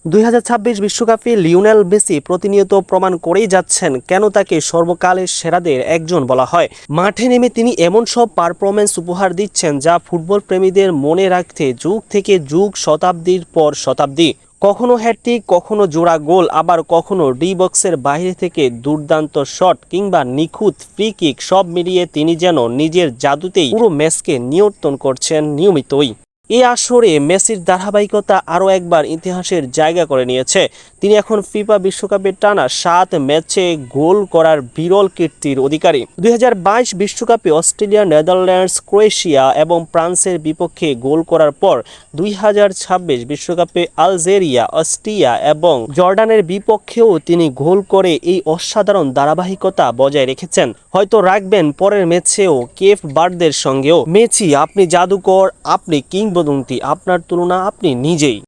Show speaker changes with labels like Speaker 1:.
Speaker 1: 2026 বিশ্বকাপে Lionel Messi প্রতিনিয়ত প্রমাণ করেই যাচ্ছেন কেন তাকে সর্বকালের সেরাদের একজন বলা হয়। মাঠে নেমে তিনি এমন সব পারফরম্যান্স উপহার দিচ্ছেন যা ফুটবল প্রেমীদের মনে রাখতে যুগ থেকে যুগ, শতাব্দীর পর শতাব্দী। কখনো হ্যাটট্রিক, কখনো জোড়া গোল, আবার কখনো ডি বক্সের বাইরে থেকে দুর্দান্ত শট কিংবা নিখুঁত ফ্রি কিক, সব মিলিয়ে তিনি যেন নিজের জাদুতেই পুরো ম্যাচকে নিয়ন্ত্রণ করছেন নিয়মিতই। এই আসরে মেসির ধারাবাহিকতা আরও একবার ইতিহাসের জায়গা করে নিয়েছে। তিনি এখন ফিফা বিশ্বকাপের টানা 7 ম্যাচে গোল করার বিরল কীর্তির অধিকারী। 2022 বিশ্বকাপে অস্ট্রেলিয়া, নেদারল্যান্ডস, ক্রোয়েশিয়া এবং ফ্রান্সের বিপক্ষে গোল করার পর 2026 বিশ্বকাপে আলজেরিয়া, অস্ট্রিয়া এবং জর্ডানের বিপক্ষেও তিনি গোল করে এই অসাধারণ ধারাবাহিকতা বজায় রেখেছেন। হয়তো রাখবেন পরের ম্যাচেও কেপ ভার্দের সঙ্গেও। মেসি, আপনি জাদুকর, আপনি কিংবদন্তি, আপনার তুলনা আপনি নিজেই।